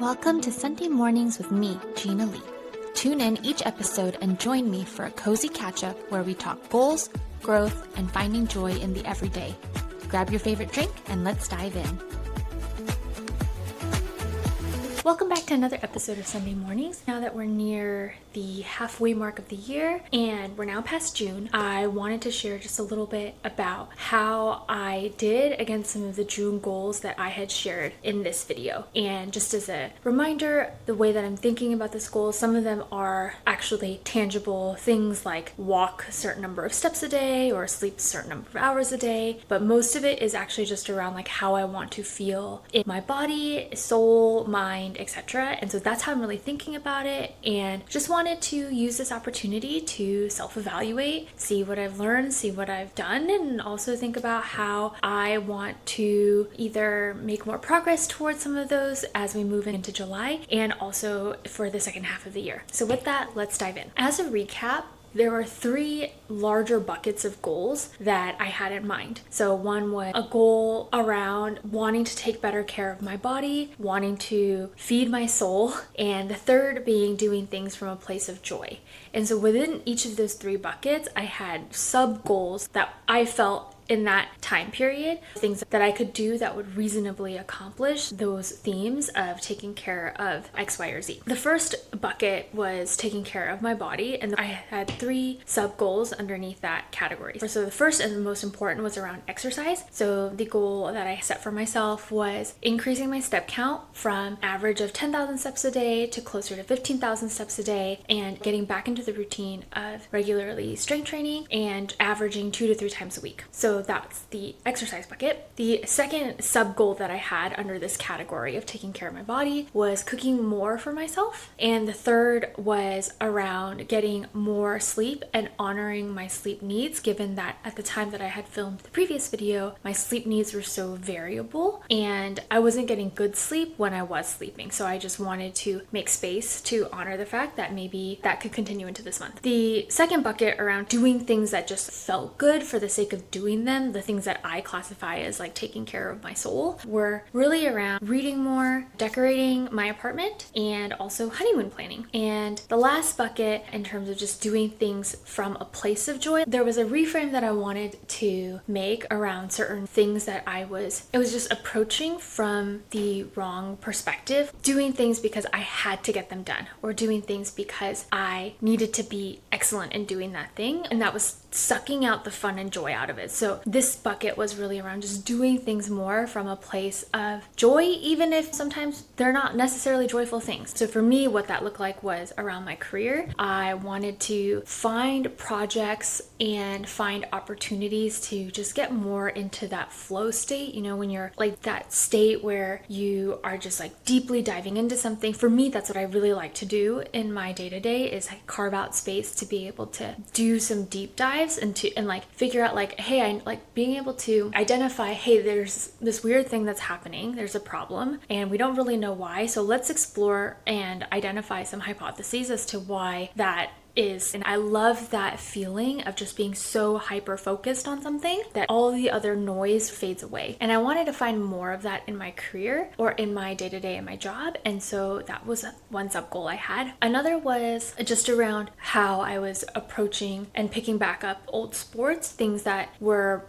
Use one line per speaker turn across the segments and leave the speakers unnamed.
Welcome to Sunday Mornings with me, Gina Lee. Tune in each episode and join me for a cozy catch-up where we talk goals, growth, and finding joy in the everyday. Grab your favorite drink and let's dive in. Welcome back to another episode of Sunday Mornings. Now that we're near the halfway mark of the year and we're now past June, I wanted to share just a little bit about how I did against some of the June goals that I had shared in this video. And just as a reminder, the way that I'm thinking about this goal, some of them are actually tangible things like walk a certain number of steps a day or sleep a certain number of hours a day, but most of it is actually just around like how I want to feel in my body, soul, mind, etc. And so that's how I'm really thinking about it, and just wanted to use this opportunity to self-evaluate, see what I've learned, see what I've done, and also think about how I want to either make more progress towards some of those as we move into July and also for the second half of the year. So with that, let's dive in. As a recap, there were three larger buckets of goals that I had in mind. So one was a goal around wanting to take better care of my body, wanting to feed my soul, and the third being doing things from a place of joy. And so within each of those three buckets, I had sub goals that I felt in that time period, things that I could do that would reasonably accomplish those themes of taking care of X, Y, or Z. The first bucket was taking care of my body, and I had three sub goals underneath that category. So the first and the most important was around exercise. So the goal that I set for myself was increasing my step count from average of 10,000 steps a day to closer to 15,000 steps a day, and getting back into the routine of regularly strength training and averaging 2 to 3 times a week. So that's the exercise bucket. The second sub goal that I had under this category of taking care of my body was cooking more for myself. And the third was around getting more sleep and honoring my sleep needs, given that at the time that I had filmed the previous video, my sleep needs were so variable and I wasn't getting good sleep when I was sleeping. So I just wanted to make space to honor the fact that maybe that could continue into this month. The second bucket around doing things that just felt good for the sake of doing them, the things that I classify as like taking care of my soul, were really around reading more, decorating my apartment, and also honeymoon planning. And the last bucket, in terms of just doing things from a place of joy, there was a reframe that I wanted to make around certain things that it was just approaching from the wrong perspective, doing things because I had to get them done, or doing things because I needed to be excellent in doing that thing, and that was sucking out the fun and joy out of it. So this bucket was really around just doing things more from a place of joy, even if sometimes they're not necessarily joyful things. So for me, what that looked like was around my career. I wanted to find projects and find opportunities to just get more into that flow state, when you're like that state where you are just like deeply diving into something. For me, that's what I really like to do in my day-to-day, is like carve out space to be able to do some deep dives and like figure out like, hey, I like being able to identify, hey, there's this weird thing that's happening, there's a problem and we don't really know why, so let's explore and identify some hypotheses as to why that is. And I love that feeling of just being so hyper focused on something that all the other noise fades away. And I wanted to find more of that in my career or in my day-to-day in my job. And so that was one sub goal I had. Another was just around how I was approaching and picking back up old sports, things that were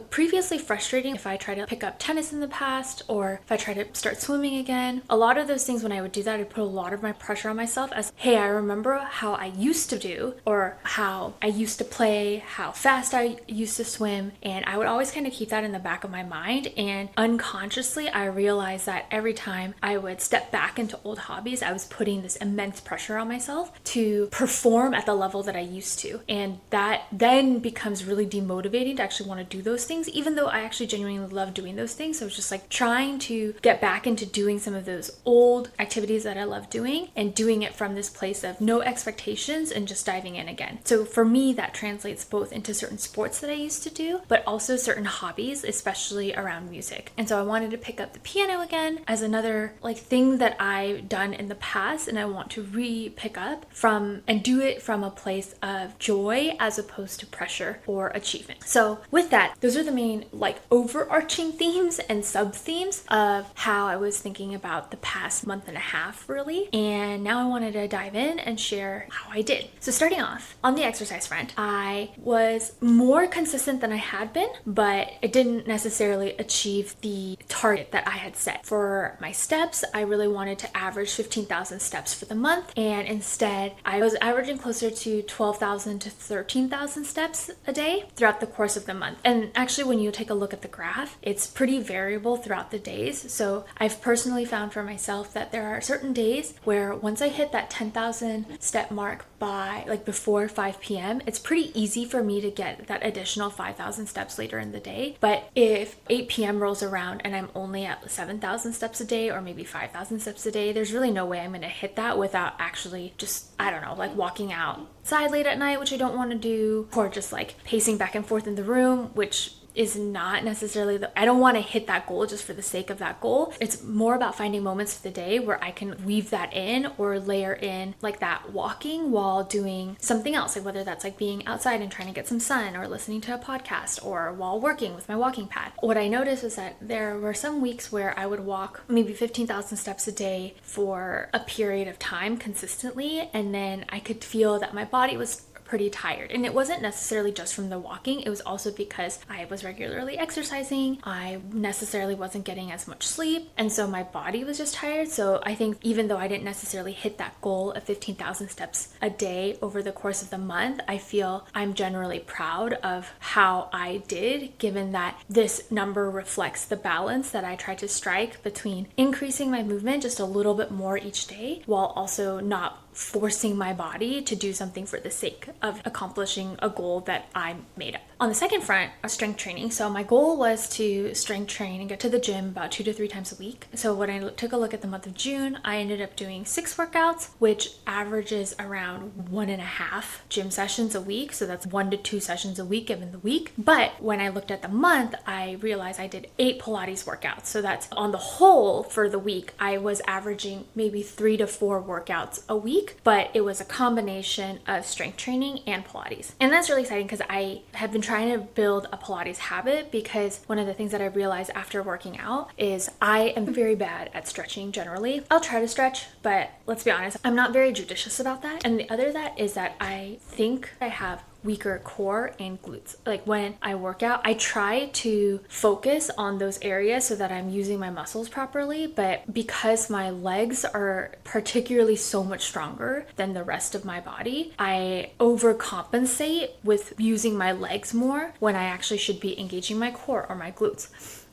previously frustrating. If I tried to pick up tennis in the past, or if I tried to start swimming again, a lot of those things, when I would do that, I'd put a lot of my pressure on myself as, hey, I remember how I used to do, or how I used to play, how fast I used to swim, and I would always kind of keep that in the back of my mind. And unconsciously, I realized that every time I would step back into old hobbies, I was putting this immense pressure on myself to perform at the level that I used to, and that then becomes really demotivating to actually want to do those things, even though I actually genuinely love doing those things. So it's just like trying to get back into doing some of those old activities that I love doing, and doing it from this place of no expectations and just diving in again. So for me, that translates both into certain sports that I used to do, but also certain hobbies, especially around music. And so I wanted to pick up the piano again as another like thing that I've done in the past, and I want to re-pick up from and do it from a place of joy as opposed to pressure or achievement. So with that, those are the main like overarching themes and sub-themes of how I was thinking about the past month and a half really. And now I wanted to dive in and share how I did. So starting off on the exercise front, I was more consistent than I had been, but it didn't necessarily achieve the target that I had set. For my steps, I really wanted to average 15,000 steps for the month, and instead I was averaging closer to 12,000 to 13,000 steps a day throughout the course of the month. And actually, when you take a look at the graph, it's pretty variable throughout the days. So I've personally found for myself that there are certain days where once I hit that 10,000 step mark by like before 5 p.m., it's pretty easy for me to get that additional 5,000 steps later in the day. But if 8 p.m. rolls around and I'm only at 7,000 steps a day or maybe 5,000 steps a day, there's really no way I'm going to hit that without actually just, I don't know, like walking outside late at night, which I don't want to do, or just like pacing back and forth in the room, which is not necessarily I don't want to hit that goal just for the sake of that goal. It's more about finding moments of the day where I can weave that in or layer in like that walking while doing something else, like whether that's like being outside and trying to get some sun or listening to a podcast or while working with my walking pad. What I noticed was that there were some weeks where I would walk maybe 15,000 steps a day for a period of time consistently, and then I could feel that my body was pretty tired. And it wasn't necessarily just from the walking, it was also because I was regularly exercising, I necessarily wasn't getting as much sleep, and so my body was just tired. So I think even though I didn't necessarily hit that goal of 15,000 steps a day over the course of the month, I feel I'm generally proud of how I did, given that this number reflects the balance that I tried to strike between increasing my movement just a little bit more each day while also not forcing my body to do something for the sake of accomplishing a goal that I made up. On the second front, strength training. So my goal was to strength train and get to the gym about 2 to 3 times a week. So when I took a look at the month of June, I ended up doing 6 workouts, which averages around 1.5 gym sessions a week. So that's 1 to 2 sessions a week given the week. But when I looked at the month, I realized I did 8 Pilates workouts. So that's on the whole for the week, I was averaging maybe 3 to 4 workouts a week, but it was a combination of strength training and Pilates. And that's really exciting because I have been trying to build a Pilates habit, because one of the things that I realized after working out is I am very bad at stretching generally. I'll try to stretch, but let's be honest, I'm not very judicious about that. And the other that is that I think I have weaker core and glutes. Like when I work out, I try to focus on those areas so that I'm using my muscles properly, but because my legs are particularly so much stronger than the rest of my body, I overcompensate with using my legs more when I actually should be engaging my core or my glutes.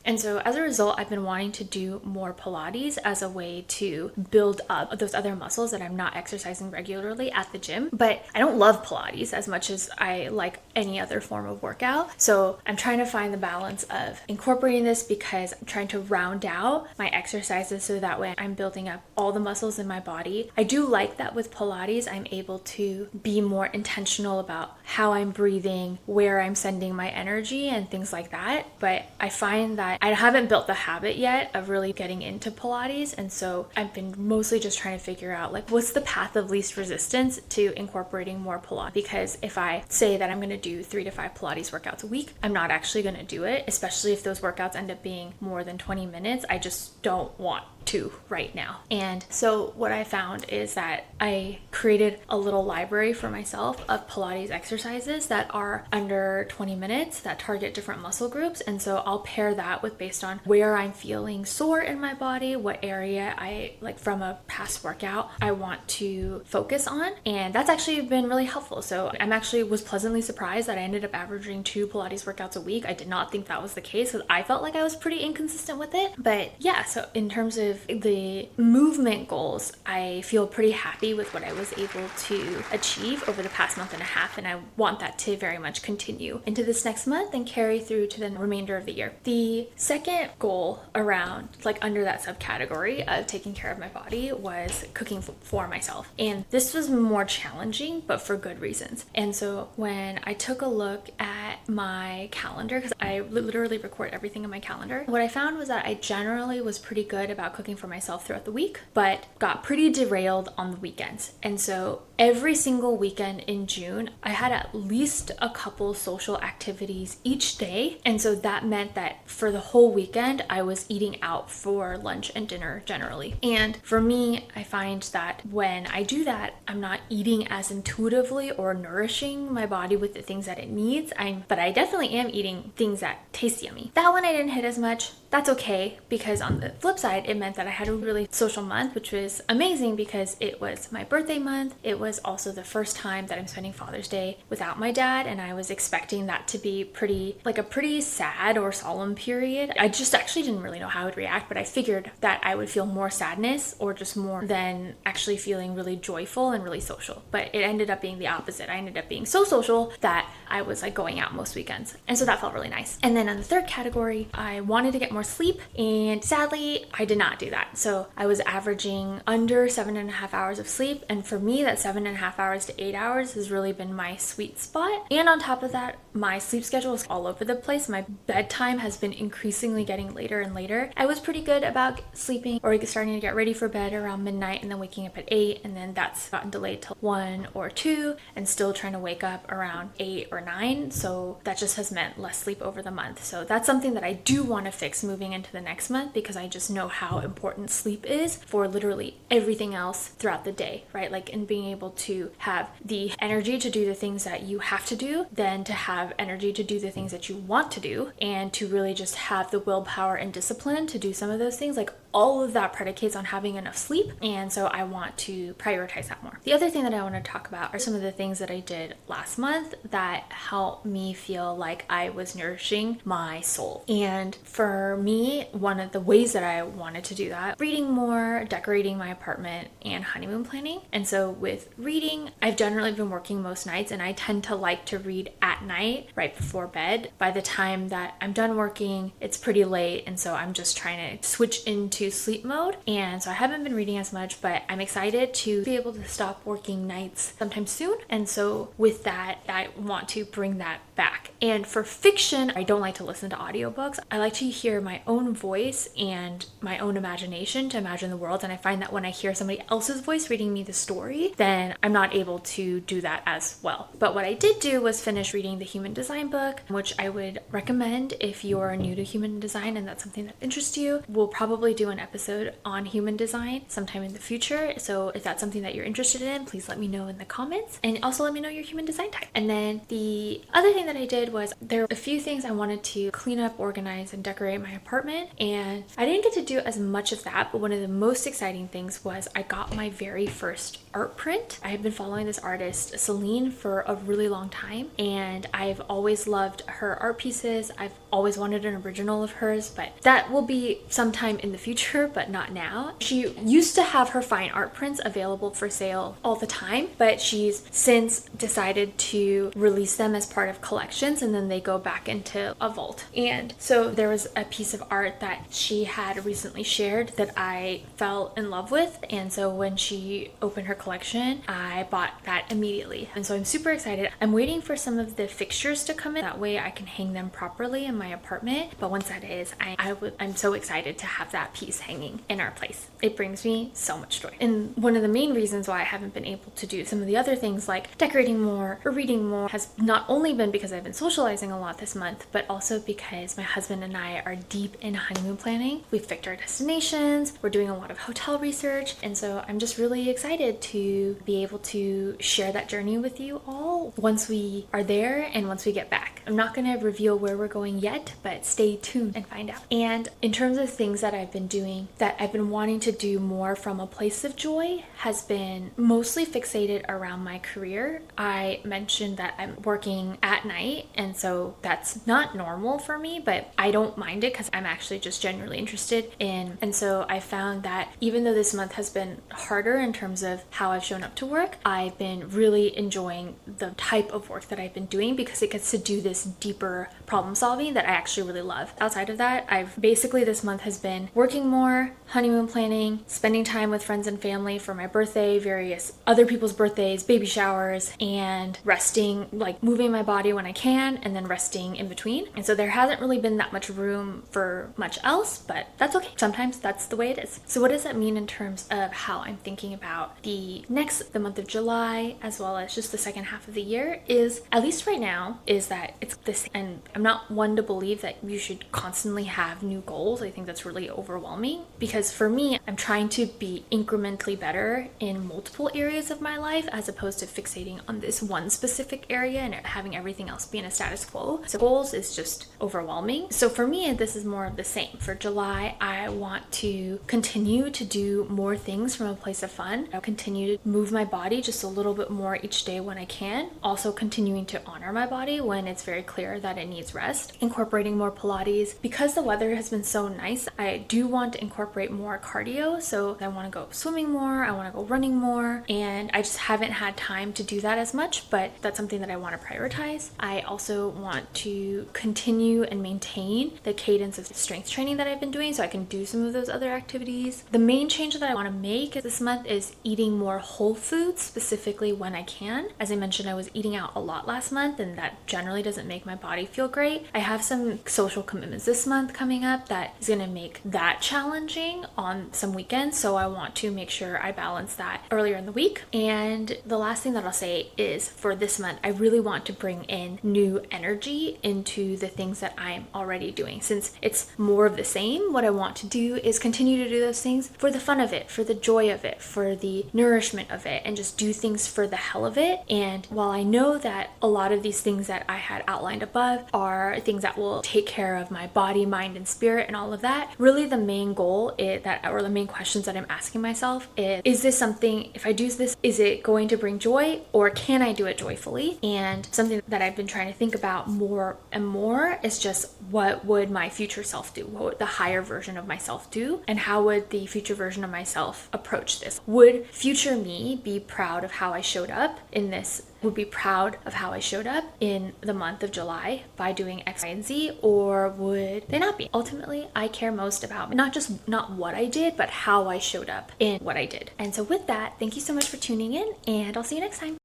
And so as a result, I've been wanting to do more Pilates as a way to build up those other muscles that I'm not exercising regularly at the gym. But I don't love Pilates as much as I like any other form of workout. So I'm trying to find the balance of incorporating this, because I'm trying to round out my exercises so that way I'm building up all the muscles in my body. I do like that with Pilates, I'm able to be more intentional about how I'm breathing, where I'm sending my energy and things like that. But I find that I haven't built the habit yet of really getting into Pilates, and so I've been mostly just trying to figure out like what's the path of least resistance to incorporating more Pilates. Because if I say that I'm going to do 3 to 5 Pilates workouts a week, I'm not actually going to do it, especially if those workouts end up being more than 20 minutes. I just don't want to right now. And so what I found is that I created a little library for myself of Pilates exercises that are under 20 minutes that target different muscle groups. And so I'll pair that with based on where I'm feeling sore in my body, what area I like from a past workout I want to focus on. And that's actually been really helpful. So I'm actually was pleasantly surprised that I ended up averaging 2 Pilates workouts a week. I did not think that was the case because I felt like I was pretty inconsistent with it. But yeah, so in terms of of the movement goals, I feel pretty happy with what I was able to achieve over the past month and a half, and I want that to very much continue into this next month and carry through to the remainder of the year. The second goal around, like under that subcategory of taking care of my body, was cooking for myself. And this was more challenging, but for good reasons. And so when I took a look at my calendar, because I literally record everything in my calendar, what I found was that I generally was pretty good about cooking for myself throughout the week, but got pretty derailed on the weekends. And so every single weekend in June, I had at least a couple social activities each day. And so that meant that for the whole weekend, I was eating out for lunch and dinner generally. And for me, I find that when I do that, I'm not eating as intuitively or nourishing my body with the things that it needs. But I definitely am eating things that taste yummy. That one I didn't hit as much. That's okay, because on the flip side, it meant that I had a really social month, which was amazing because it was my birthday month. It was also the first time that I'm spending Father's Day without my dad, and I was expecting that to be a pretty sad or solemn period. I just actually didn't really know how I would react, but I figured that I would feel more sadness or just more than actually feeling really joyful and really social. But it ended up being the opposite. I ended up being so social that I was like going out most weekends. And so that felt really nice. And then on the third category, I wanted to get more sleep, and sadly, I did not do that. So I was averaging under 7.5 hours of sleep. And for me, that 7.5 hours to 8 hours has really been my sweet spot. And on top of that, my sleep schedule is all over the place. My bedtime has been increasingly getting later and later. I was pretty good about sleeping or starting to get ready for bed around midnight and then waking up at 8. And then that's gotten delayed till 1 or 2 and still trying to wake up around 8 or 9. So that just has meant less sleep over the month. So that's something that I do want to fix moving into the next month, because I just know how important sleep is for literally everything else throughout the day, right? Like in being able to have the energy to do the things that you have to do, then to have energy to do the things that you want to do, and to really just have the willpower and discipline to do some of those things. Like all of that predicates on having enough sleep. And so I want to prioritize that more. The other thing that I want to talk about are some of the things that I did last month that helped me feel like I was nourishing my soul. And for me, one of the ways that I wanted to do that, reading more, decorating my apartment, and honeymoon planning. And so with reading, I've generally been working most nights, and I tend to like to read at night right before bed. By the time that I'm done working, it's pretty late, and so I'm just trying to switch into sleep mode. And so I haven't been reading as much, but I'm excited to be able to stop working nights sometime soon. And so with that, I want to bring that back. And for fiction, I don't like to listen to audiobooks. I like to hear my own voice and my own imagination to imagine the world. And I find that when I hear somebody else's voice reading me the story, then I'm not able to do that as well. But what I did do was finish reading the Human Design book, which I would recommend if you're new to human design and that's something that interests you. We'll probably do an episode on human design sometime in the future. So if that's something that you're interested in, please let me know in the comments, and also let me know your human design type. And then the other thing that I did was there were a few things I wanted to clean up, organize, and decorate my apartment. And I didn't get to do as much of that, but one of the most exciting things was I got my very first art print. I have been following this artist, Celine, for a really long time, and I've always loved her art pieces. I've always wanted an original of hers, but that will be sometime in the future, but not now. She used to have her fine art prints available for sale all the time, but she's since decided to release them as part of collections, and then they go back into a vault. And so there was a piece of art that she had recently shared that I fell in love with, and so when she opened her collection, I bought that immediately. And so I'm super excited. I'm waiting for some of the fixtures to come in, that way I can hang them properly in my apartment. But once that is, I'm so excited to have that piece hanging in our place. It brings me so much joy. And one of the main reasons why I haven't been able to do some of the other things like decorating more or reading more has not only been because I've been socializing a lot this month, but also because my husband and I are deep in honeymoon planning. We've picked our destinations, we're doing a lot of hotel research, and so I'm just really excited to be able to share that journey with you all once we are there and once we get back. I'm not going to reveal where we're going yet, yet, but stay tuned and find out. And in terms of things that I've been doing that I've been wanting to do more from a place of joy has been mostly fixated around my career. I mentioned that I'm working at night, and so that's not normal for me, but I don't mind it because I'm actually just genuinely interested in. And so I found that even though this month has been harder in terms of how I've shown up to work, I've been really enjoying the type of work that I've been doing because it gets to do this deeper problem solving that I actually really love. Outside of that, I've basically this month has been working more, honeymoon planning, spending time with friends and family for my birthday, various other people's birthdays, baby showers, and resting, like moving my body when I can and then resting in between. And so there hasn't really been that much room for much else, but that's okay. Sometimes that's the way it is. So what does that mean in terms of how I'm thinking about the month of July, as well as just the second half of the year? Is, at least right now, is that it's this, and I'm not one to believe that you should constantly have new goals. I think that's really overwhelming because for me, I'm trying to be incrementally better in multiple areas of my life as opposed to fixating on this one specific area and having everything else be in a status quo. So goals is just overwhelming. So for me, this is more of the same. For July, I want to continue to do more things from a place of fun. I'll continue to move my body just a little bit more each day when I can. Also continuing to honor my body when it's very clear that it needs rest. Incorporating more Pilates. Because the weather has been so nice, I do want to incorporate more cardio. So I want to go swimming more, I want to go running more, and I just haven't had time to do that as much, but that's something that I want to prioritize. I also want to continue and maintain the cadence of strength training that I've been doing so I can do some of those other activities. The main change that I want to make this month is eating more whole foods, specifically when I can. As I mentioned, I was eating out a lot last month, and that generally doesn't make my body feel great. I have some social commitments this month coming up that is going to make that challenging on some weekends, so I want to make sure I balance that earlier in the week. And the last thing that I'll say is for this month, I really want to bring in new energy into the things that I'm already doing. Since it's more of the same, what I want to do is continue to do those things for the fun of it, for the joy of it, for the nourishment of it, and just do things for the hell of it. And while I know that a lot of these things that I had outlined above are things that will take care of my body, mind, and spirit and all of that, really the main goal is that, or the main questions that I'm asking myself is this something, if I do this, is it going to bring joy, or can I do it joyfully? And something that I've been trying to think about more and more is just what would my future self do? What would the higher version of myself do? And how would the future version of myself approach this? Would future me be proud of how I showed up in this? Would be proud of how I showed up in the month of July by doing X, Y, and Z, or would they not be? Ultimately, I care most about not what I did, but how I showed up in what I did. And so with that, thank you so much for tuning in, and I'll see you next time.